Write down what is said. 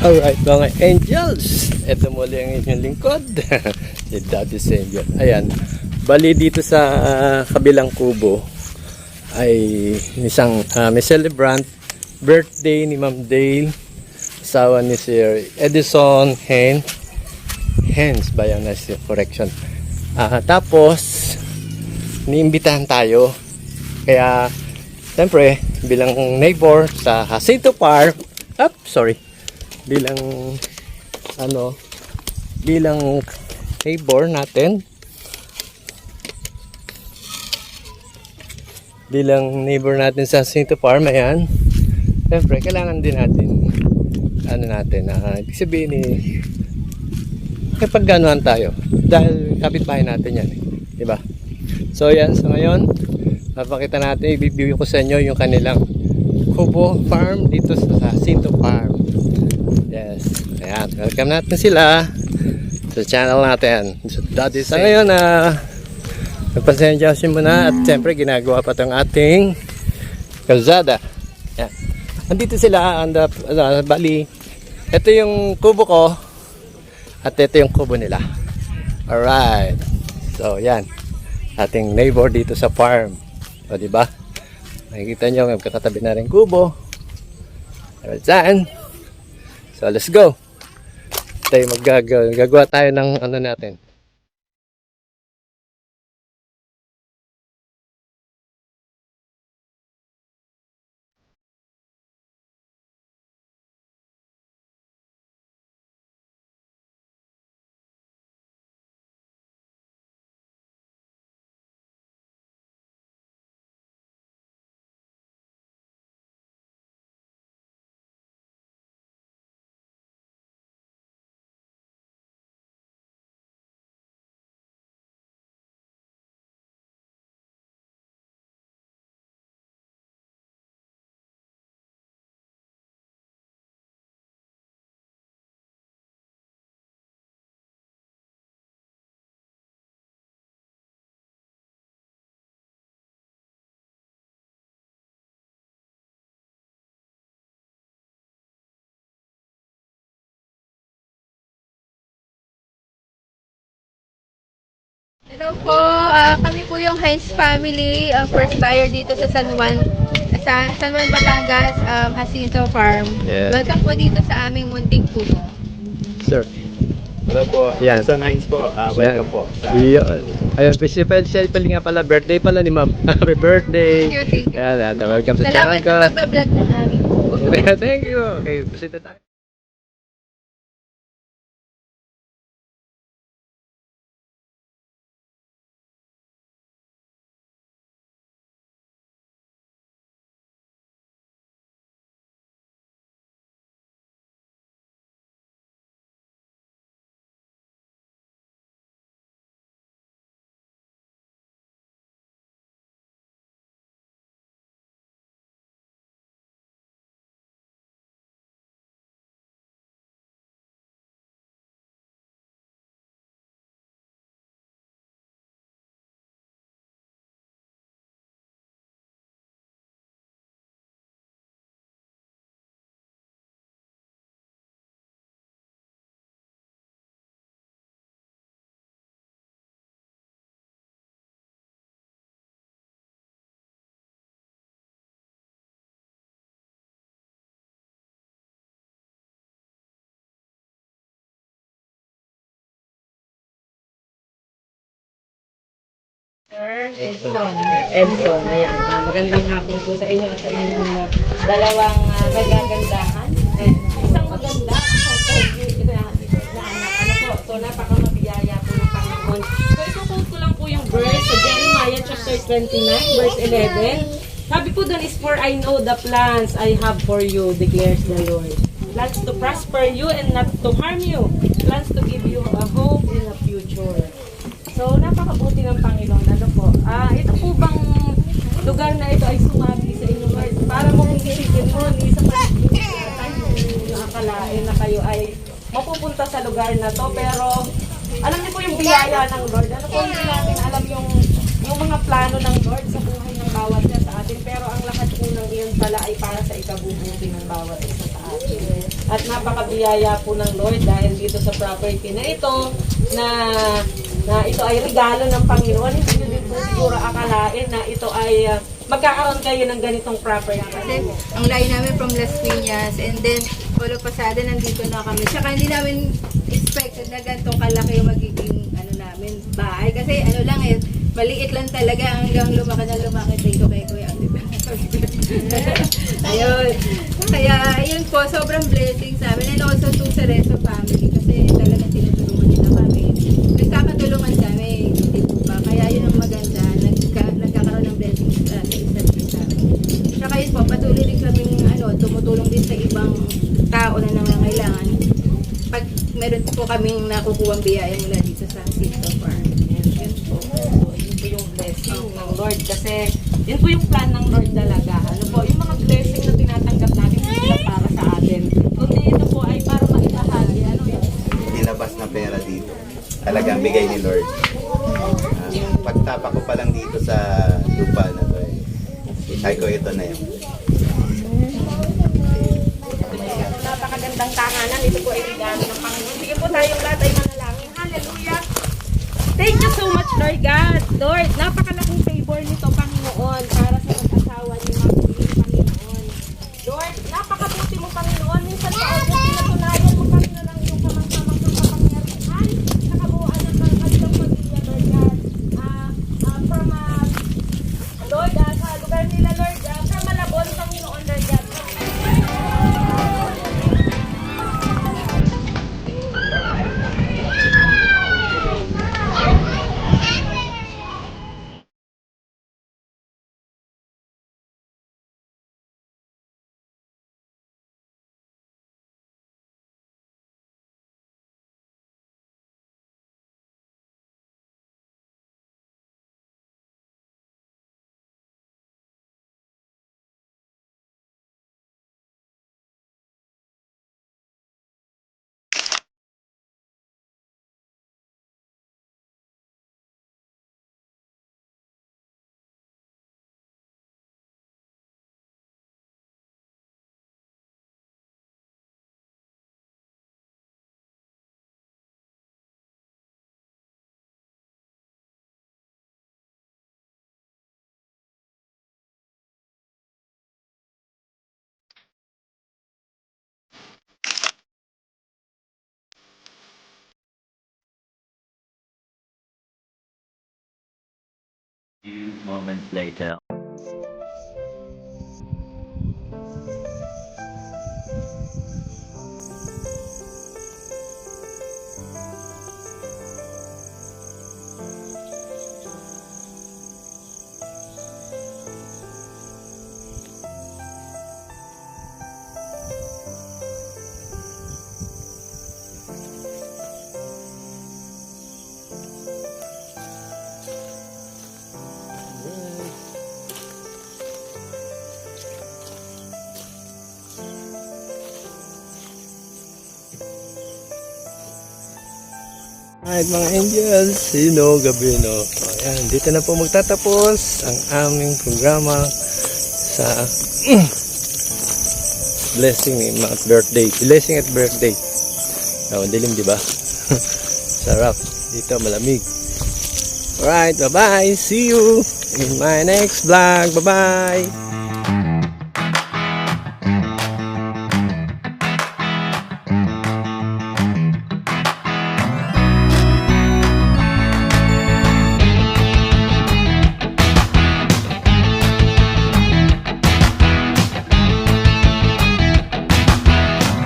Alright mga angels, ito muli ang inyong lingkod si Daddy Savior. Ayan, bali dito sa kabilang kubo ay isang may celebrant birthday ni Ma'am Dale, asawa ni Sir Edison Hens ba yan? Correction. Tapos niimbitahan tayo, kaya siyempre bilang neighbor sa Jacinto Park, bilang neighbor natin, sa Jacinto Farm, ayan, siyempre kailangan din natin ibig sabihin pagganuhan tayo dahil kapitbahay natin yan, diba? So yan, so ngayon papakita natin, i-review ko sa inyo yung kanilang kubo farm dito sa Jacinto Farm. Yes, ayan, welcome natin sila sa channel natin, sa Daddy. Sa ngayon nagpasensya muna at siyempre ginagawa pa itong ating kalsada. Ayan, andito sila bali, ito yung kubo ko at ito yung kubo nila. Alright, so yan, ating neighbor dito sa farm. O diba, nakikita nyo magkakatabi na rin kubo. Saan? So let's go. Tayo gagawa tayo ng natin. Hello po, kami po yung Hens family, first buyer dito sa San Juan, Batangas, Jacinto Farm. Yes. Welcome po dito sa aming munting kubo. Sir. Hello po. Yan. Sa Nines po. Welcome po. Ayun. Special nga pala, birthday pala ni Ma'am. Happy birthday. Thank you. Yan, welcome sa channel Salamat ko. sa pag-vlog na namin po. Thank you. Okay, bisita tayo. Sir Edson, ayan. Magandang hapon po sa inyo at sa inyong dalawang nagagandahan. Isang maganda, ito na anak. So napakamabiyaya po ng Panginoon. So itutuot ko lang po yung verse sa Jeremiah chapter 29, verse 11. Sabi po doon is, for I know the plans I have for you, declares the Lord. Plans to prosper you and not to harm you. Plans to give you a hope in the future. So, napakabuti ng Panginoon. Ano po? Ito po bang lugar na ito ay sumagi sa inyo, Lord? Para mo kung isipin mo, ni sa yung akalain na kayo ay mapupunta sa lugar na to. Pero, alam niyo po yung biyaya ng Lord. Ano po, hindi natin alam yung mga plano ng Lord sa buhay ng bawat isa sa atin. Pero, ang lahat po ng iyon pala ay para sa ikabubuti ng bawat isa sa atin. At napakabiyaya po ng Lord dahil dito sa property na ito na ito ay regalo ng Panginoon. Hindi nyo din po siguro akalain na ito ay magkakaroon kayo ng ganitong property. Kasi ang layo namin from Las Piñas and then all of a sudden nandito na kami. Tsaka hindi namin expected na ganitong kalaki yung magiging namin bahay. Kasi lang maliit lang talaga hanggang lumaki na lumaki dito kay Kuya. Ayun. Kaya ayun po, sobrang blessing sa amin. And also to sa Rezo family kasi talagang tinutulungan nila kami. Nagkakatulungan kami. Kaya yun ang maganda. Nagkakaroon ng blessings sa isa't isa. Saka yun po, patuloy rin kami tumutulong din sa ibang tao na nangangailangan. Pag meron po kaming nakukuha biyaya mula dito sa Sito Farm. Yun po. Yun po yung blessing ng Lord. Kasi yun po yung plan ng Lord talaga. Yung mga blessing na tinatanggap natin hindi lang para sa atin. Kundi ito po ay para maitahagi. Nilabas na pera dito. Talagang bigay ni Lord. Pagtapa ko pa lang dito sa lupa na to sabi ko ito na yun. Napakagandang tahanan. Ito po ay regalo ng Panginoon. Sige po tayong lahat ay manalangin. Hallelujah! Thank you so much, Lord God. Lord, napakalaking favor nito, Panginoon, para sa mag-asawa ni Panginoon. Lord, napakabuti mo, Panginoon. Minsan pa ako pinatunayan mo, Panginoon, ang iyong kamang-kamang kapangyarihan sa kabuuan ng mga kanilang pamilya, Lord God. Lord, sa lugar nila, Lord, from Malabon, Panginoon, Lord God. Few moments later. Alright mga angels, gabi no. Ayan, dito na po magtatapos ang aming programa sa blessing at birthday. Blessing at birthday. Dilim di ba? Sarap. Dito malamig. Alright, bye-bye. See you in my next vlog. Bye-bye.